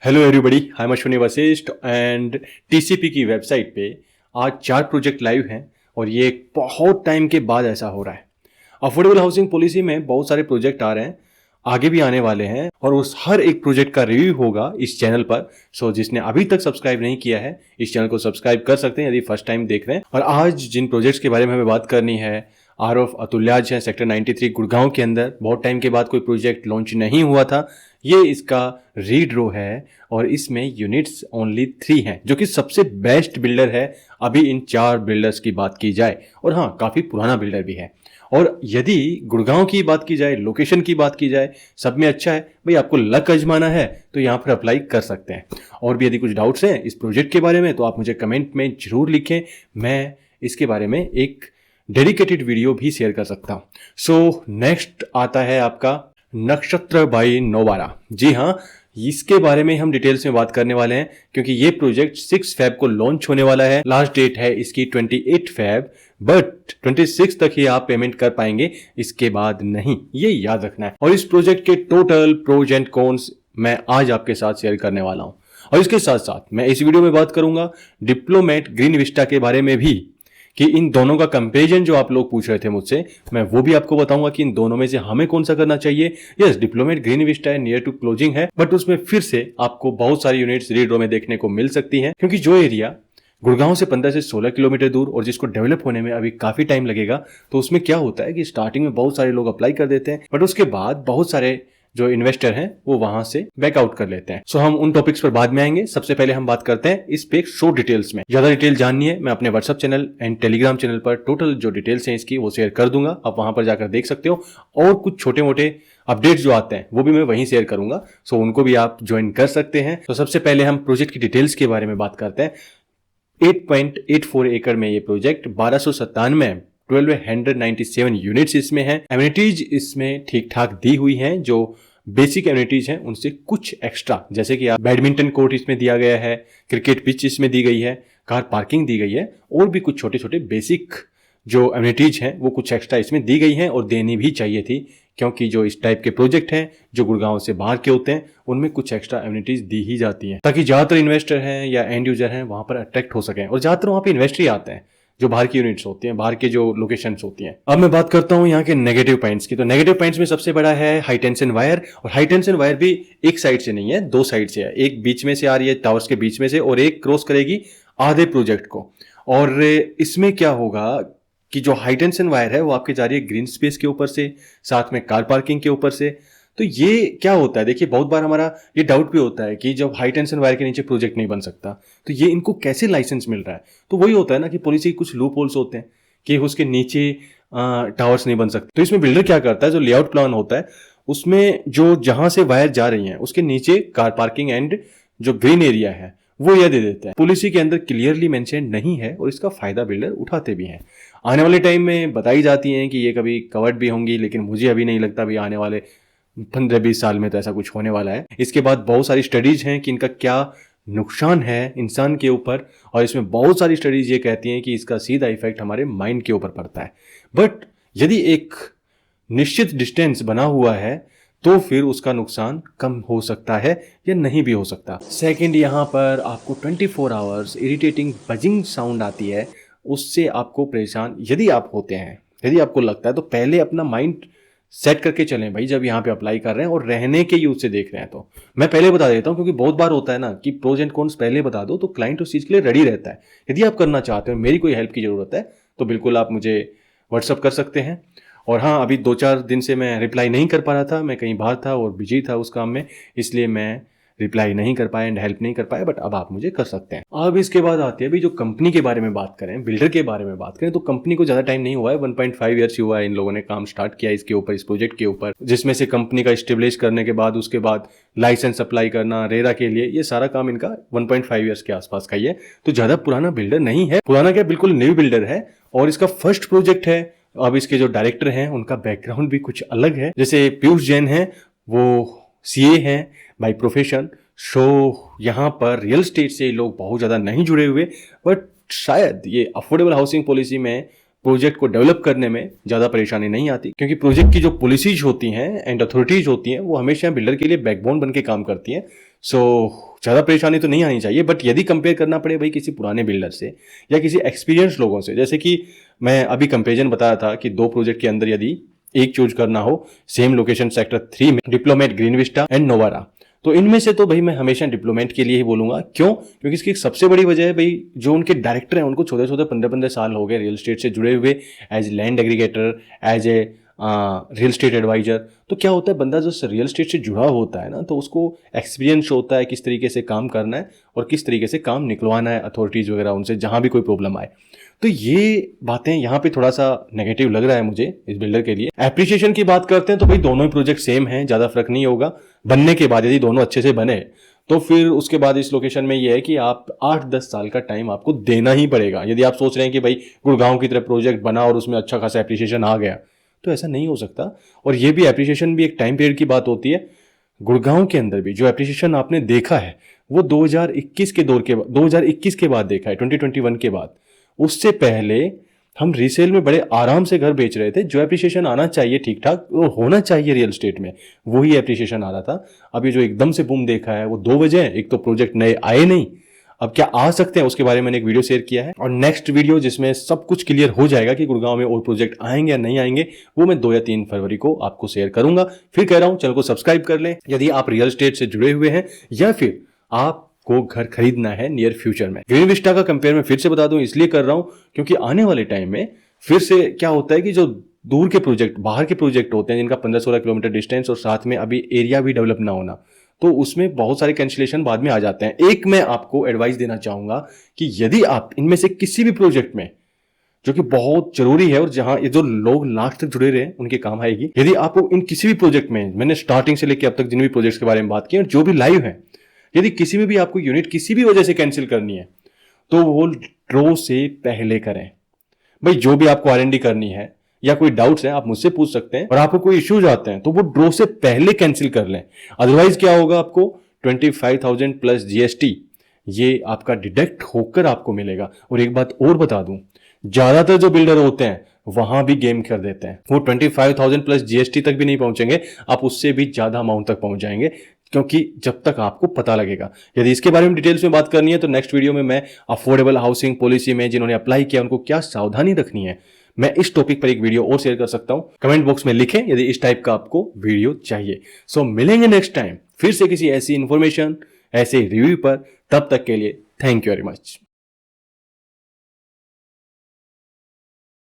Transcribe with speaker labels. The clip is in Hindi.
Speaker 1: Hello everybody, I am Ashwini Vashishtha and TCP की वेबसाइट पे आज 4 प्रोजेक्ट लाइव हैं और ये बहुत टाइम के बाद ऐसा हो रहा है। अफोर्डेबल हाउसिंग पॉलिसी में बहुत सारे प्रोजेक्ट आ रहे हैं, आगे भी आने वाले हैं और उस हर एक प्रोजेक्ट का रिव्यू होगा इस चैनल पर। सो जिसने अभी तक सब्सक्राइब नहीं किया है इस चैनल को सब्सक्राइब कर सकते हैं यदि फर्स्ट टाइम देख रहे हैं। और आज जिन प्रोजेक्ट्स के बारे में हमें बात करनी है, आर ऑफ अतुल्याज है सेक्टर 93 गुड़गांव के अंदर। बहुत टाइम के बाद कोई प्रोजेक्ट लॉन्च नहीं हुआ था, ये इसका रीड रो है और इसमें यूनिट्स ओनली 3 हैं, जो कि सबसे बेस्ट बिल्डर है अभी इन 4 बिल्डर्स की बात की जाए। और हाँ, काफ़ी पुराना बिल्डर भी है। और यदि गुड़गांव की बात की जाए, लोकेशन की बात की जाए, सब में अच्छा है भाई। आपको लक आजमाना है तो यहाँ पर अप्लाई कर सकते हैं। और भी यदि कुछ डाउट्स हैं इस प्रोजेक्ट के बारे में तो आप मुझे कमेंट में जरूर लिखें, मैं इसके बारे में एक डेडिकेटेड वीडियो भी शेयर कर सकता हूँ। सो नेक्स्ट आता है आपका नक्षत्र बाई नोबारा। जी हाँ, इसके बारे में हम डिटेल्स में बात करने वाले हैं क्योंकि ये प्रोजेक्ट 6 फेब को लॉन्च होने वाला है। लास्ट डेट है इसकी 28 फेब, बट 26 तक ही आप पेमेंट कर पाएंगे, इसके बाद नहीं, ये याद रखना है। और इस प्रोजेक्ट के टोटल प्रोज एंड कॉन्स मैं आज आपके साथ शेयर करने वाला हूं। और इसके साथ साथ मैं इस वीडियो में बात करूंगा डिप्लोमेट ग्रीन विस्टा के बारे में भी, कि इन दोनों का कंपैरिजन जो आप लोग पूछ रहे थे मुझसे, मैं वो भी आपको बताऊंगा कि इन दोनों में से हमें कौन सा करना चाहिए। यस, डिप्लोमेट ग्रीन विस्टा है, नियर टू क्लोजिंग है, बट उसमें फिर से आपको बहुत सारी यूनिट्स रीड रो में देखने को मिल सकती हैं क्योंकि जो एरिया गुड़गांव से 15 से 16 किलोमीटर दूर और जिसको डेवलप होने में अभी काफी टाइम लगेगा, तो उसमें क्या होता है कि स्टार्टिंग में बहुत सारे लोग अप्लाई कर देते हैं, बट उसके बाद बहुत सारे जो इन्वेस्टर हैं वो वहां से बैकआउट कर लेते हैं। सो हम उन टॉपिक्स पर बाद में आएंगे। सबसे पहले हम बात करते हैं इस पे शॉर्ट डिटेल्स में। ज्यादा डिटेल जाननी है, मैं अपने WhatsApp channel and Telegram channel पर टोटल जो डिटेल्स हैं इसकी वो शेयर कर दूंगा, आप वहां पर जाकर देख सकते हो। और कुछ छोटे मोटे अपडेट्स जो आते हैं वो भी मैं वहीं शेयर करूंगा, सो उनको भी आप ज्वाइन कर सकते हैं। तो सबसे पहले हम प्रोजेक्ट की डिटेल्स के बारे में बात करते हैं। 8.84 एकड़ में ये प्रोजेक्ट 1297 1297 यूनिट्स इसमें हैं। एमिनिटीज इसमें ठीक ठाक दी हुई हैं, जो बेसिक एमिनिटीज हैं उनसे कुछ एक्स्ट्रा, जैसे कि आप बैडमिंटन कोर्ट इसमें दिया गया है, क्रिकेट पिच इसमें दी गई है, कार पार्किंग दी गई है, और भी कुछ छोटे छोटे बेसिक जो एमिनिटीज हैं वो कुछ एक्स्ट्रा इसमें दी गई हैं और देनी भी चाहिए थी, क्योंकि जो इस टाइप के प्रोजेक्ट हैं जो गुड़गांव से बाहर के होते हैं उनमें कुछ एक्स्ट्रा एमिनिटीज दी ही जाती हैं ताकि ज्यादातर इन्वेस्टर हैं या एंड यूजर हैं वहां पर अट्रैक्ट हो सकें। और ज्यादातर वहां पे इन्वेस्टर ही आते हैं जो बाहर की यूनिट्स होती हैं, बाहर के जो लोकेशंस होती हैं। अब मैं बात करता हूं यहाँ के नेगेटिव पॉइंट्स की। तो नेगेटिव पॉइंट्स में सबसे बड़ा है हाई टेंशन वायर। और हाई टेंशन वायर भी एक साइड से नहीं है, 2 साइड से है। एक बीच में से आ रही है टावर्स के बीच में से और एक क्रॉस करेगी आधे प्रोजेक्ट को। और इसमें क्या होगा कि जो हाई टेंशन वायर है वो आपके जा रही है ग्रीन स्पेस के ऊपर से, साथ में कार पार्किंग के ऊपर से। तो ये क्या होता है, देखिए बहुत बार हमारा ये डाउट भी होता है कि जब हाई टेंशन वायर के नीचे प्रोजेक्ट नहीं बन सकता तो ये इनको कैसे लाइसेंस मिल रहा है। तो वही होता है ना कि पॉलिसी के कुछ लूप होल्स होते हैं कि उसके नीचे टावर्स नहीं बन सकते। तो इसमें बिल्डर क्या करता है, जो लेआउट प्लान होता है उसमें जो जहां से वायर जा रही है उसके नीचे कार पार्किंग एंड जो ग्रीन एरिया है वो यह दे देते हैं। पॉलिसी के अंदर क्लियरली मेंशन नहीं है और इसका फायदा बिल्डर उठाते भी हैं। आने वाले टाइम में बताई जाती हैं कि ये कभी कवर्ड भी होंगी, लेकिन मुझे अभी नहीं लगता भी आने वाले 15-20 साल में तो ऐसा कुछ होने वाला है। इसके बाद बहुत सारी स्टडीज हैं कि इनका क्या नुकसान है इंसान के ऊपर, और इसमें बहुत सारी स्टडीज ये कहती हैं कि इसका सीधा इफेक्ट हमारे माइंड के ऊपर पड़ता है। बट यदि एक निश्चित डिस्टेंस बना हुआ है तो फिर उसका नुकसान कम हो सकता है या नहीं भी हो सकता। सेकंड, यहाँ पर आपको 24 आवर्स इरिटेटिंग बजिंग साउंड आती है, उससे आपको परेशान यदि आप होते हैं, यदि आपको लगता है तो पहले अपना माइंड सेट करके चलें भाई। जब यहाँ पे अप्लाई कर रहे हैं और रहने के यूज से देख रहे हैं तो मैं पहले बता देता हूँ, क्योंकि बहुत बार होता है ना कि प्रोज एंड कॉन्स पहले बता दो तो क्लाइंट उस चीज के लिए रेडी रहता है। यदि आप करना चाहते हो, मेरी कोई हेल्प की जरूरत है तो बिल्कुल आप मुझे व्हाट्सअप कर सकते हैं। और हाँ, अभी 2-4 दिन से मैं रिप्लाई नहीं कर पा रहा था, मैं कहीं बाहर था और बिजी था उस काम में, इसलिए मैं रिप्लाई नहीं कर पाया एंड हेल्प नहीं कर पाया, बट अब आप मुझे कर सकते हैं। अब इसके बाद आती है अभी जो कंपनी के बारे में बात करें, बिल्डर के बारे में बात करें, तो कंपनी को ज़्यादा टाइम नहीं हुआ है, 1.5 ईयर्स हुआ है इन लोगों ने काम स्टार्ट किया इसके ऊपर, इस प्रोजेक्ट के ऊपर, जिसमें से कंपनी का स्टेब्लिश करने के बाद उसके बाद लाइसेंस अप्लाई करना रेरा के लिए, ये सारा काम इनका 1.5 ईयर्स के आसपास का ही है। तो ज़्यादा पुराना बिल्डर नहीं है, पुराना क्या बिल्कुल न्यू बिल्डर है और इसका फर्स्ट प्रोजेक्ट है। अब इसके जो डायरेक्टर हैं उनका बैकग्राउंड भी कुछ अलग है। जैसे पीयूष जैन है, वो सीए हैं बाय प्रोफेशन। सो यहाँ पर रियल स्टेट से लोग बहुत ज़्यादा नहीं जुड़े हुए, बट शायद ये अफोर्डेबल हाउसिंग पॉलिसी में प्रोजेक्ट को डेवलप करने में ज़्यादा परेशानी नहीं आती, क्योंकि प्रोजेक्ट की जो पॉलिसीज होती हैं एंड अथॉरिटीज होती हैं वो हमेशा बिल्डर के लिए बैकबोन बन के काम करती हैं। सो ज़्यादा परेशानी तो नहीं आनी चाहिए, बट यदि कंपेयर करना पड़े भाई किसी पुराने बिल्डर से या किसी एक्सपीरियंस लोगों से, जैसे कि मैं अभी कंपेरिजन बताया था कि 2 प्रोजेक्ट के अंदर यदि एक चूज करना हो, सेम लोकेशन सेक्टर 3 में, diplomat, green Vista and Novara, तो इनमें से तो भाई मैं हमेशा डिप्लोमेट के लिए ही बोलूंगा। क्यों? क्योंकि इसकी एक सबसे बड़ी वजह है भाई, जो उनके डायरेक्टर हैं उनको 14-14, 15-15 साल हो गए रियल एस्टेट से जुड़े हुए, as land aggregator, as a real estate advisor. तो क्या होता है, बंदा जो रियल एस्टेट से जुड़ा होता है ना, तो उसको एक्सपीरियंस होता है किस तरीके से काम करना है और किस तरीके से काम निकलवाना है अथॉरिटीज़ वगैरह उनसे, जहाँ भी कोई प्रॉब्लम आए। तो ये बातें यहाँ पे थोड़ा सा नेगेटिव लग रहा है मुझे इस बिल्डर के लिए। एप्रिसिएशन की बात करते हैं तो भाई दोनों ही प्रोजेक्ट सेम हैं, ज़्यादा फर्क नहीं होगा। बनने के बाद यदि दोनों अच्छे से बने तो फिर उसके बाद इस लोकेशन में ये है कि आप 8-10 साल का टाइम आपको देना ही पड़ेगा। यदि आप सोच रहे हैं कि भाई गुड़गांव की तरह प्रोजेक्ट बना और उसमें अच्छा खासा एप्रिसिएशन आ गया, तो ऐसा नहीं हो सकता। और ये भी एप्रिसिएशन भी एक टाइम पीरियड की बात होती है। गुड़गांव के अंदर भी जो एप्रिसिएशन आपने देखा है वो 2021 के दौर के 2021 के बाद देखा है, 2021 के बाद। उससे पहले हम रीसेल में बड़े आराम से घर बेच रहे थे। जो एप्रिसिएशन आना चाहिए ठीक ठाक वो होना चाहिए रियल एस्टेट में, वही एप्रिसिएशन आ रहा था। अब ये जो एकदम से बूम देखा है वो 2 वजह है। एक तो प्रोजेक्ट नए आए नहीं, अब क्या आ सकते हैं उसके बारे में मैंने एक वीडियो शेयर किया है, और नेक्स्ट वीडियो जिसमें सब कुछ क्लियर हो जाएगा कि गुड़गांव में और प्रोजेक्ट आएंगे या नहीं आएंगे, वो मैं 2 या 3 फरवरी को आपको शेयर करूंगा। फिर कह रहा हूं, चैनल को सब्सक्राइब कर लें यदि आप रियल एस्टेट से जुड़े हुए हैं या फिर आपको घर खरीदना है नियर फ्यूचर में। ग्रीन विस्टा का कंपेयर मैं फिर से बता दूं इसलिए कर रहा हूं क्योंकि आने वाले टाइम में फिर से क्या होता है कि जो दूर के प्रोजेक्ट, बाहर के प्रोजेक्ट होते हैं जिनका 15-16 किलोमीटर डिस्टेंस और साथ में अभी एरिया भी डेवलप ना होना, तो उसमें बहुत सारे कैंसिलेशन बाद में आ जाते हैं। एक मैं आपको एडवाइस देना चाहूंगा कि यदि आप इनमें से किसी भी प्रोजेक्ट में, जो कि बहुत जरूरी है और जहां ये जो लोग लास्ट तक जुड़े रहे उनके काम आएगी, यदि आपको इन किसी भी प्रोजेक्ट में, मैंने स्टार्टिंग से लेकर अब तक जिन भी प्रोजेक्ट्स के बारे में बात की और जो भी लाइव है, यदि किसी में भी आपको यूनिट किसी भी वजह से कैंसिल करनी है तो वो ड्रॉ से पहले करें। भाई जो भी आपको R&D करनी है या कोई डाउट्स हैं आप मुझसे पूछ सकते हैं, और आपको कोई इश्यूज आते हैं तो वो ड्रॉ से पहले कैंसिल कर लें। अदरवाइज क्या होगा, आपको 25,000 प्लस GST ये आपका डिडक्ट होकर आपको मिलेगा। और एक बात और बता दूं, ज्यादातर जो बिल्डर होते हैं वहां भी गेम कर देते हैं। वो 25,000 प्लस GST तक भी नहीं पहुंचेंगे, आप उससे भी ज्यादा अमाउंट तक पहुंच जाएंगे, क्योंकि जब तक आपको पता लगेगा। यदि इसके बारे में डिटेल्स में बात करनी है तो नेक्स्ट वीडियो में मैं अफोर्डेबल हाउसिंग पॉलिसी में जिन्होंने अप्लाई किया उनको क्या सावधानी रखनी है, मैं इस टॉपिक पर एक वीडियो और शेयर कर सकता हूं। कमेंट बॉक्स में लिखें यदि इस टाइप का आपको वीडियो चाहिए। सो मिलेंगे नेक्स्ट टाइम फिर से किसी ऐसी इंफॉर्मेशन, ऐसे रिव्यू पर। तब तक के लिए थैंक यू वेरी मच।